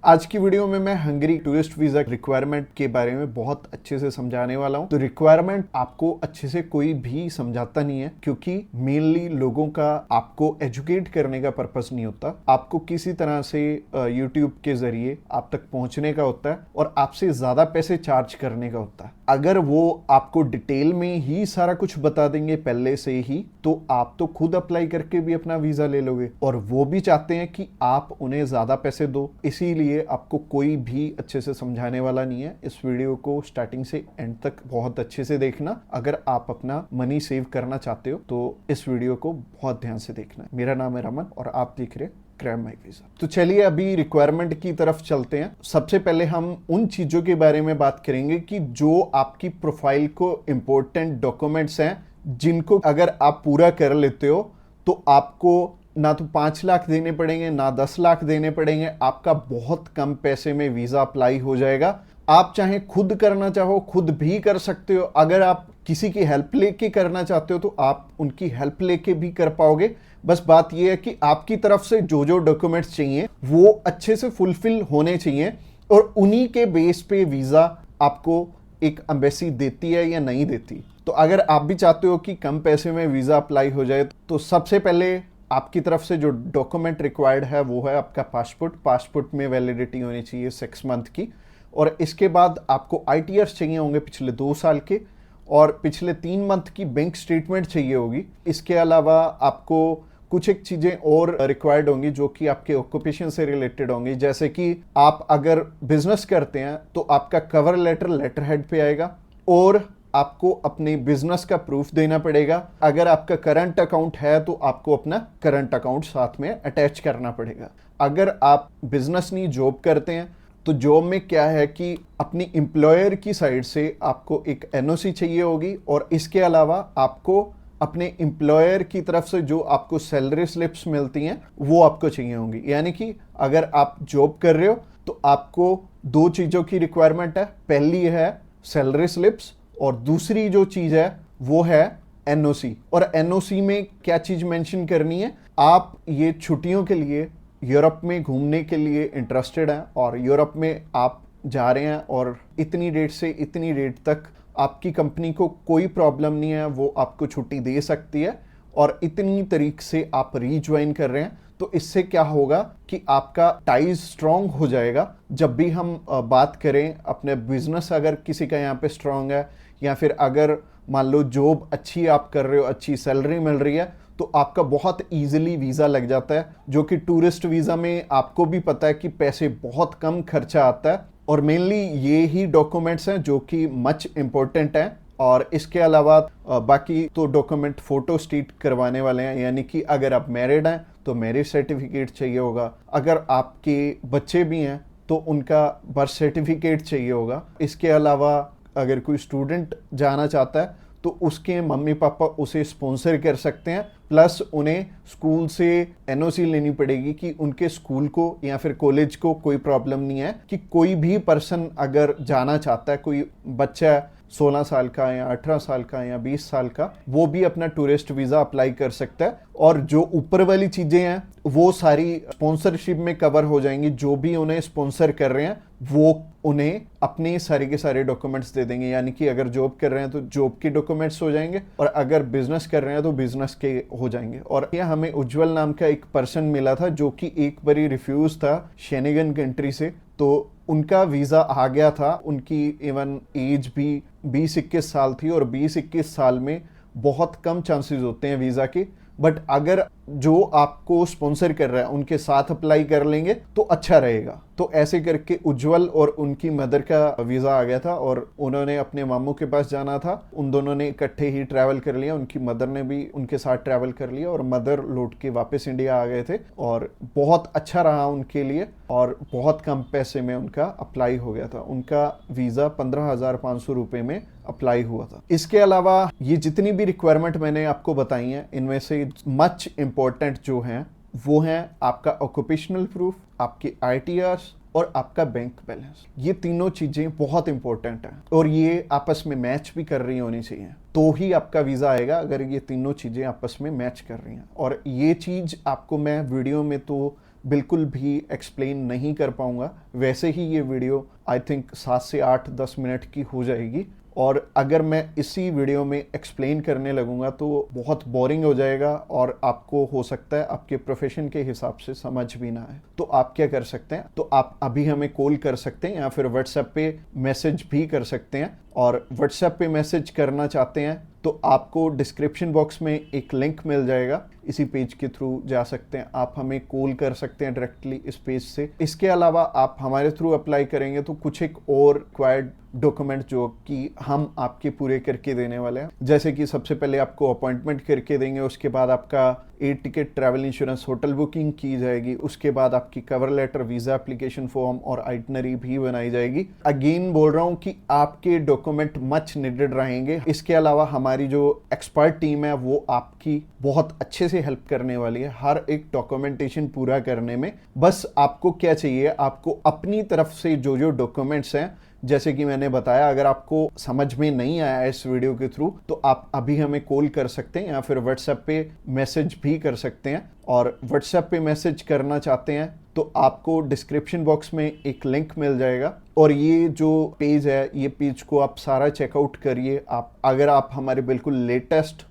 आज की वीडियो में मैं हंगरी टूरिस्ट वीजा रिक्वायरमेंट के बारे में बहुत अच्छे से समझाने वाला हूं। तो रिक्वायरमेंट आपको अच्छे से कोई भी समझाता नहीं है, क्योंकि मेनली लोगों का आपको एजुकेट करने का पर्पस नहीं होता। आपको किसी तरह से यूट्यूब के जरिए आप तक पहुंचने का होता है और आपसे ज्यादा पैसे चार्ज करने का होता है। अगर वो आपको डिटेल में ही सारा कुछ बता देंगे पहले से ही, तो आप तो खुद अप्लाई करके भी अपना वीजा ले लोगे, और वो भी चाहते हैं कि आप उन्हें ज्यादा पैसे दो। इसीलिए आपको कोई भी अच्छे से समझाने वाला नहीं है। इस वीडियो को स्टार्टिंग से एंड तक बहुत अच्छे से देखना। अगर आप अपना मनी सेव करना चाहते हो तो इस वीडियो को बहुत ध्यान से देखना। मेरा नाम है रमन और आप देख रहे हैं क्रैम माई वीजा। तो चलिए अभी रिक्वायरमेंट की तरफ चलते हैं। सबसे पहले हम उन चीजों के बारे में बात करेंगे कि जो आपकी प्रोफाइल को इंपॉर्टेंट डॉक्यूमेंट्स हैं, जिनको अगर आप पूरा कर लेते हो तो आपको ना तो 5 लाख देने पड़ेंगे ना 10 लाख देने पड़ेंगे। आपका बहुत कम पैसे में वीजा अप्लाई हो जाएगा। आप चाहे खुद करना चाहो खुद भी कर सकते हो। अगर आप किसी की हेल्प लेके करना चाहते हो तो आप उनकी हेल्प लेके भी कर पाओगे। बस बात यह है कि आपकी तरफ से जो जो डॉक्यूमेंट्स चाहिए वो अच्छे से फुलफिल होने चाहिए, और उन्हीं के बेस पे वीजा आपको एक एम्बेसी देती है या नहीं देती। तो अगर आप भी चाहते हो कि कम पैसे में वीजा अप्लाई हो जाए, तो सबसे पहले आपकी तरफ से जो डॉक्यूमेंट रिक्वायर्ड है वो है आपका पासपोर्ट। पासपोर्ट में वैलिडिटी होनी चाहिए 6 मंथ की, और इसके बाद आपको ITRs चाहिए होंगे पिछले 2 साल के, और पिछले 3 मंथ की बैंक स्टेटमेंट चाहिए होगी। इसके अलावा आपको कुछ एक चीज़ें और रिक्वायर्ड होंगी जो कि आपके ऑक्यूपेशन से रिलेटेड होंगी। जैसे कि आप अगर बिजनेस करते हैं तो आपका कवर लेटर हेड पे आएगा, और आपको अपने बिजनेस का प्रूफ देना पड़ेगा। अगर आपका करंट अकाउंट है तो आपको अपना करंट अकाउंट साथ में अटैच करना पड़ेगा। अगर आप बिजनेस नहीं जॉब करते हैं तो जॉब में क्या है कि अपनी एम्प्लॉयर की साइड से आपको एक NOC चाहिए होगी, और इसके अलावा आपको अपने एम्प्लॉयर की तरफ से जो आपको सैलरी स्लिप्स मिलती हैं वो आपको चाहिए होंगी। यानी कि अगर आप जॉब कर रहे हो तो आपको 2 चीज़ों की रिक्वायरमेंट है। पहली है सैलरी स्लिप्स, और दूसरी जो चीज़ है वो है NOC। और NOC में क्या चीज़ मेंशन करनी है, आप ये छुट्टियों के लिए यूरोप में घूमने के लिए इंटरेस्टेड हैं, और यूरोप में आप जा रहे हैं, और इतनी डेट से इतनी डेट तक आपकी कंपनी को कोई प्रॉब्लम नहीं है, वो आपको छुट्टी दे सकती है, और इतनी तारीख से आप रीज्वाइन कर रहे हैं। तो इससे क्या होगा कि आपका टाइज स्ट्रांग हो जाएगा। जब भी हम बात करें अपने बिजनेस, अगर किसी का यहाँ पे स्ट्रांग है, या फिर अगर मान लो जॉब अच्छी आप कर रहे हो, अच्छी सैलरी मिल रही है, तो आपका बहुत इजीली वीज़ा लग जाता है। जो कि टूरिस्ट वीज़ा में आपको भी पता है कि पैसे बहुत कम खर्चा आता है, और मेनली ये ही डॉक्यूमेंट्स हैं जो कि मच इम्पोर्टेंट हैं। और इसके अलावा बाकी तो डॉक्यूमेंट फोटो स्टेट करवाने वाले हैं। यानी कि अगर आप मैरिड हैं तो मैरिज सर्टिफिकेट चाहिए होगा, अगर आपके बच्चे भी हैं तो उनका बर्थ सर्टिफिकेट चाहिए होगा। इसके अलावा अगर कोई स्टूडेंट जाना चाहता है तो उसके मम्मी पापा उसे स्पॉन्सर कर सकते हैं, प्लस उन्हें स्कूल से NOC लेनी पड़ेगी कि उनके स्कूल को या फिर कॉलेज को कोई प्रॉब्लम नहीं है कि कोई भी पर्सन अगर जाना चाहता है, कोई बच्चा 16 साल का या 18 साल का या 20 साल का, वो भी अपना टूरिस्ट वीज़ा अप्लाई कर सकता है। और जो ऊपर वाली चीज़ें हैं वो सारी स्पॉन्सरशिप में कवर हो जाएंगी। जो भी उन्हें स्पॉन्सर कर रहे हैं वो उन्हें अपने सारे के सारे डॉक्यूमेंट्स दे देंगे। यानी कि अगर जॉब कर रहे हैं तो जॉब के डॉक्यूमेंट्स हो जाएंगे, और अगर बिजनेस कर रहे हैं तो बिजनेस के हो जाएंगे। और यह हमें उज्जवल नाम का एक पर्सन मिला था जो कि एक बारी रिफ्यूज था शेनेगन कंट्री से, तो उनका वीज़ा आ गया था। उनकी इवन एज भी 20-21 साल थी, और 20-21 साल में बहुत कम चांसेस होते हैं वीज़ा के। बट अगर जो आपको स्पॉन्सर कर रहा है उनके साथ अप्लाई कर लेंगे तो अच्छा रहेगा। तो ऐसे करके उज्जवल और उनकी मदर का वीज़ा आ गया था, और उन्होंने अपने मामू के पास जाना था। उन दोनों ने इकट्ठे ही ट्रैवल कर लिया, उनकी मदर ने भी उनके साथ ट्रैवल कर लिया, और मदर लौट के वापस इंडिया आ गए थे। और बहुत अच्छा रहा उनके लिए, और बहुत कम पैसे में उनका अप्लाई हो गया था। उनका वीज़ा 15,500 रुपये में अप्लाई हुआ था। इसके अलावा ये जितनी भी रिक्वायरमेंट मैंने आपको बताई हैं, इनमें से मच इंपॉर्टेंट जो हैं वो हैं आपका ऑक्यूपेशनल प्रूफ, आपके ITRs, और आपका बैंक बैलेंस। ये तीनों चीजें बहुत इंपॉर्टेंट हैं, और ये आपस में मैच भी कर रही होनी चाहिए, तो ही आपका वीजा आएगा अगर ये तीनों चीजें आपस में मैच कर रही हैं। और ये चीज आपको मैं वीडियो में तो बिल्कुल भी एक्सप्लेन नहीं कर पाऊंगा। वैसे ही ये वीडियो आई थिंक 7 से 8-10 मिनट की हो जाएगी, और अगर मैं इसी वीडियो में एक्सप्लेन करने लगूंगा तो बहुत बोरिंग हो जाएगा और आपको हो सकता है आपके प्रोफेशन के हिसाब से समझ भी ना आए। तो आप क्या कर सकते हैं, तो आप अभी हमें कॉल कर सकते हैं या फिर व्हाट्सएप पे मैसेज भी कर सकते हैं। और व्हाट्सएप पे मैसेज करना चाहते हैं तो आपको डिस्क्रिप्शन बॉक्स में एक लिंक मिल जाएगा, इसी पेज के थ्रू जा सकते हैं। आप हमें कॉल कर सकते हैं डायरेक्टली इस पेज से। इसके अलावा आप हमारे थ्रू अप्लाई करेंगे तो कुछ एक और रिक्वायर्ड डॉक्यूमेंट जो कि हम आपके पूरे करके देने वाले हैं, जैसे कि सबसे पहले आपको अपॉइंटमेंट करके देंगे, उसके बाद आपका air ticket, travel insurance, hotel booking की जाएगी, उसके बाद आपकी cover letter, visa application form और आइटनरी भी बनाई जाएगी। अगेन बोल रहा हूँ कि आपके डॉक्यूमेंट मच नीडेड रहेंगे। इसके अलावा हमारी जो एक्सपर्ट टीम है वो आपकी बहुत अच्छे से हेल्प करने वाली है हर एक डॉक्यूमेंटेशन पूरा करने में। बस आपको क्या चाहिए, आपको अपनी तरफ से जो जो डॉक्यूमेंट्स हैं, जैसे कि मैंने बताया, अगर आपको समझ में नहीं आया इस वीडियो के थ्रू तो आप अभी हमें कॉल कर सकते हैं या फिर व्हाट्सएप पे मैसेज भी कर सकते हैं। और व्हाट्सएप पे मैसेज करना चाहते हैं तो आपको डिस्क्रिप्शन बॉक्स में एक लिंक मिल जाएगा, और ये जो पेज है, ये पेज को आप सारा चेकआउट करिए। आप अगर आप हमारे बिल्कुल लेटेस्ट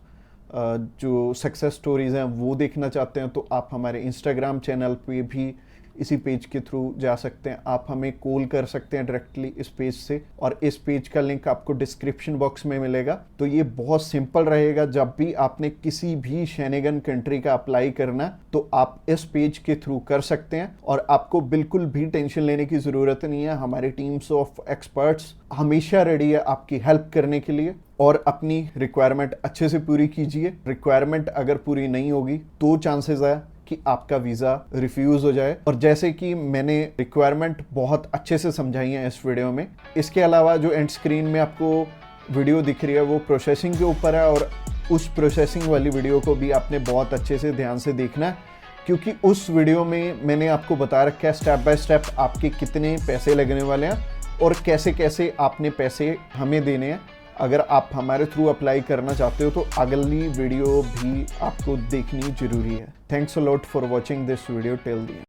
जो सक्सेस स्टोरीज हैं वो देखना चाहते हैं तो आप हमारे इंस्टाग्राम चैनल पे भी इसी पेज के थ्रू जा सकते हैं। आप हमें कॉल कर सकते हैं डायरेक्टली इस पेज से, और इस पेज का लिंक आपको डिस्क्रिप्शन बॉक्स में मिलेगा। तो ये बहुत सिंपल रहेगा। जब भी आपने किसी भी शेनेगन कंट्री का अप्लाई करना है तो आप इस पेज के थ्रू कर सकते हैं, और आपको बिल्कुल भी टेंशन लेने की ज़रूरत नहीं है। हमारी टीम्स ऑफ एक्सपर्ट्स हमेशा रेडी है आपकी हेल्प करने के लिए। और अपनी रिक्वायरमेंट अच्छे से पूरी कीजिए। रिक्वायरमेंट अगर पूरी नहीं होगी तो चांसेस है कि आपका वीज़ा रिफ्यूज़ हो जाए। और जैसे कि मैंने रिक्वायरमेंट बहुत अच्छे से समझाई है इस वीडियो में। इसके अलावा जो एंड स्क्रीन में आपको वीडियो दिख रही है वो प्रोसेसिंग के ऊपर है, और उस प्रोसेसिंग वाली वीडियो को भी आपने बहुत अच्छे से ध्यान से देखना है, क्योंकि उस वीडियो में मैंने आपको बता रखा है स्टेप बाय स्टेप आपके कितने पैसे लगने वाले हैं और कैसे कैसे आपने पैसे हमें देने हैं। अगर आप हमारे थ्रू अप्लाई करना चाहते हो तो अगली वीडियो भी आपको देखनी जरूरी है। Thanks a lot for watching this video till the end.